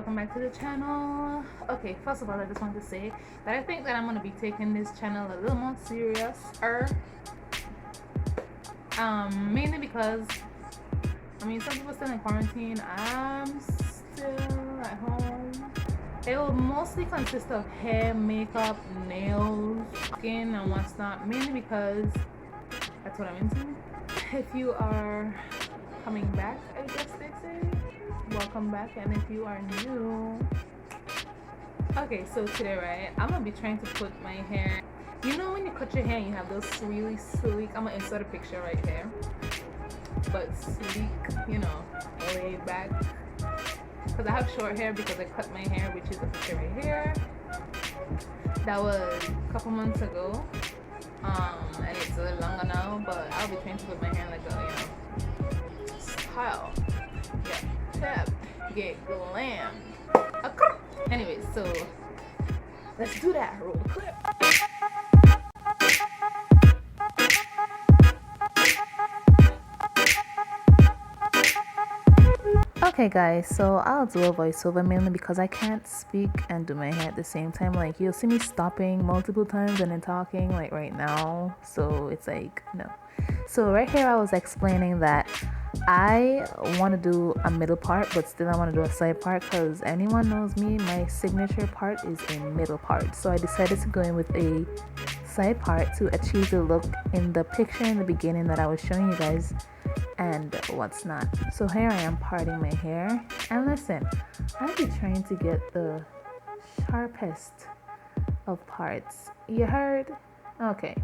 welcome back to the channel. Okay, first of all, I just want to say that I think that I'm going to be taking this channel a little more serious, mainly because I mean, some people still in quarantine. I'm still at home. It will mostly consist of hair, makeup, nails, skin, and what's not, mainly because that's what I'm into. If you are coming back, I guess they say, welcome back. And if you are new, okay, so today, right, I'm gonna be trying to put my hair, you know, when you cut your hair and you have those really sleek, I'm gonna insert a picture right here, but sleek, you know, laid back, because I have short hair because I cut my hair, which is a picture right here. That was a couple months ago, and it's a little longer now, but I'll be trying to put my hair like a, you know, style, yeah, tip, get glam. Anyway, so let's do that. Roll the clip. Okay guys, so I'll do a voiceover mainly because I can't speak and do my hair at the same time. Like, you'll see me stopping multiple times and then talking, like right now, so it's like no. So right here I was explaining that I want to do a middle part, but still I want to do a side part, because anyone knows me, my signature part is a middle part. So I decided to go in with a side part to achieve the look in the picture in the beginning that I was showing you guys and what's not. So here I am parting my hair, and listen, I'll be trying to get the sharpest of parts. You heard? Okay.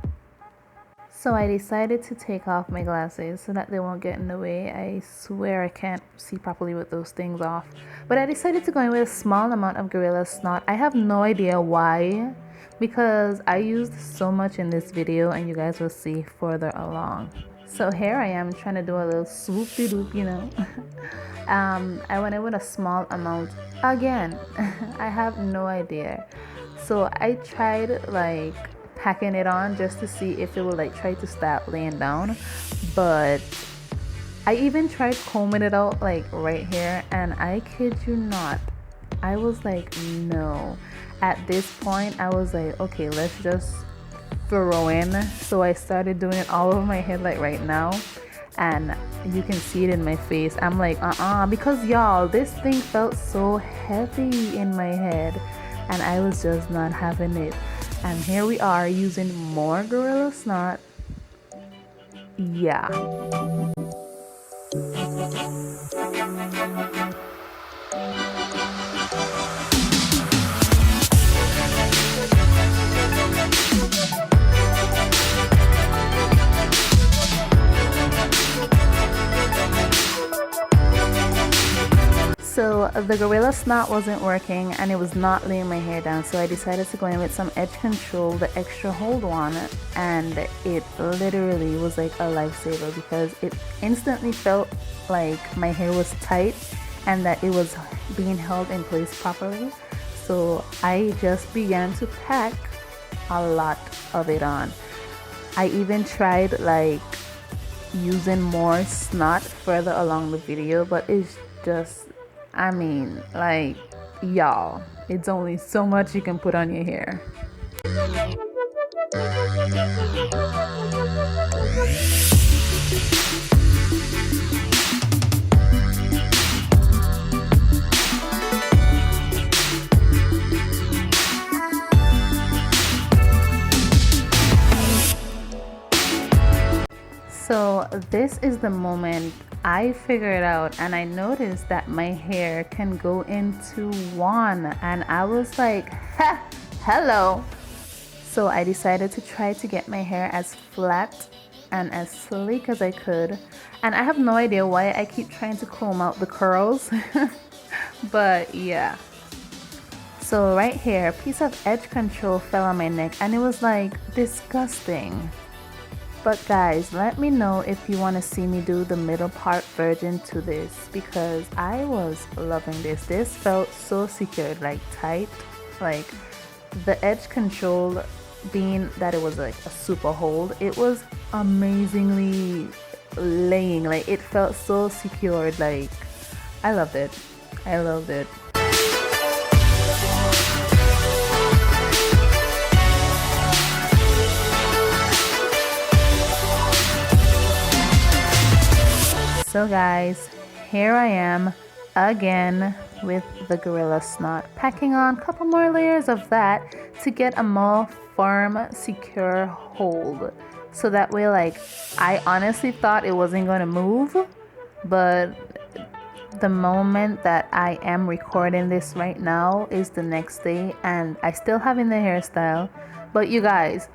So I decided to take off my glasses so that they won't get in the way. I swear I can't see properly with those things off. But I decided to go in with a small amount of Gorilla Snot. I have no idea why, because I used so much in this video, and you guys will see further along. So here I am trying to do a little swoop-de-doop, you know. I went in with a small amount. Again, I have no idea. So I tried like packing it on just to see if it would like try to start laying down, but I even tried combing it out like right here, and I kid you not, I was like, no. At this point I was like, okay, let's just throw in. So I started doing it all over my head like right now, and you can see it in my face. I'm like because y'all, this thing felt so heavy in my head and I was just not having it. And here we are using more Gorilla Snot. Yeah. So the Gorilla Snot wasn't working and it was not laying my hair down, so I decided to go in with some edge control, the extra hold one, and it literally was like a lifesaver because it instantly felt like my hair was tight and that it was being held in place properly. So I just began to pack a lot of it on. I even tried like using more snot further along the video, but it's just, I mean, like, y'all, it's only so much you can put on your hair. So this is the moment I figured out, and I noticed that my hair can go into one, and I was like, ha, hello. So I decided to try to get my hair as flat and as sleek as I could, and I have no idea why I keep trying to comb out the curls but yeah. So right here, a piece of edge control fell on my neck, and it was like disgusting. But guys, let me know if you want to see me do the middle part version to this, because I was loving this. This felt so secured, like tight, like the edge control being that it was like a super hold, it was amazingly laying, like it felt so secured. Like I loved it. So guys, here I am again with the gorilla snot, packing on a couple more layers of that to get a more firm, secure hold. So that way, like, I honestly thought it wasn't going to move, but the moment that I am recording this right now is the next day, and I still having the hairstyle. But you guys,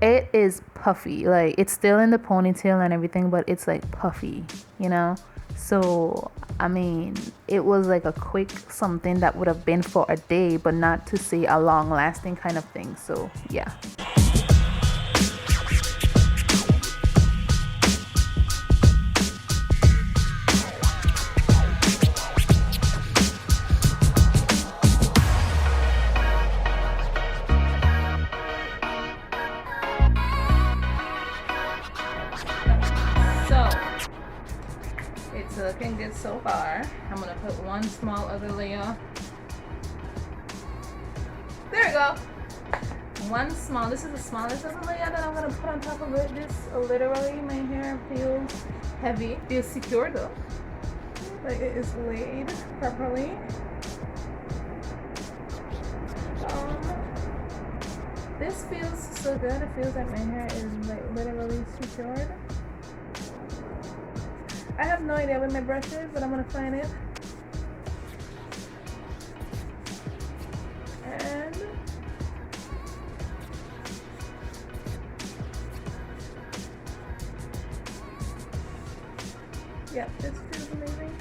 it is puffy. Like, it's still in the ponytail and everything, but it's like puffy, you know? So I mean, it was like a quick something that would have been for a day, but not to say a long lasting kind of thing. So yeah. It's looking good so far. I'm gonna put one small other layer. There we go. One small. This is the smallest of the layer that I'm gonna put on top of it. This literally, my hair feels heavy. Feels secure though. Like it is laid properly. This feels so good. It feels like my hair is like literally secured. I have no idea where my brush is, but I'm gonna find it. And yeah, this feels amazing.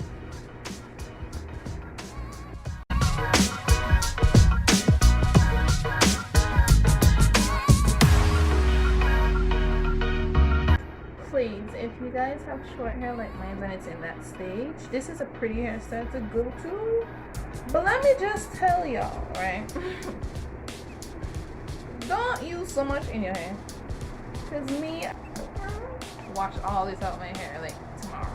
Please, if you guys have short hair like mine and it's in that stage, this is a pretty hairstyle to go to. But let me just tell y'all, right? Don't use so much in your hair. Cause me, wash all this out my hair like tomorrow.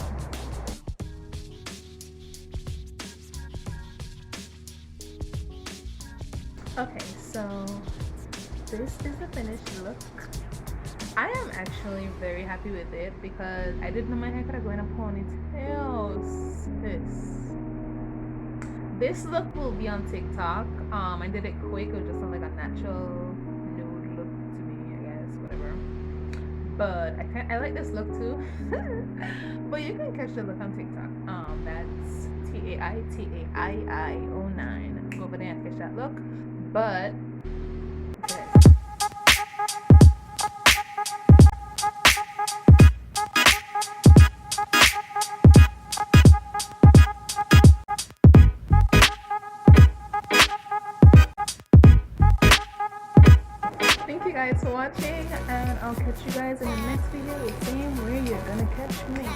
Okay, so this is the finished look. I am actually very happy with it because I didn't know my hair could go in a ponytail. This look will be on TikTok. I did it quick. It was just on like a natural nude look to me, I guess, whatever. But I like this look too. But you can catch the look on TikTok. That's TAI09. Go over there and catch that look. But okay. Thank you guys for watching, and I'll catch you guys in the next video, the same way you're gonna catch me.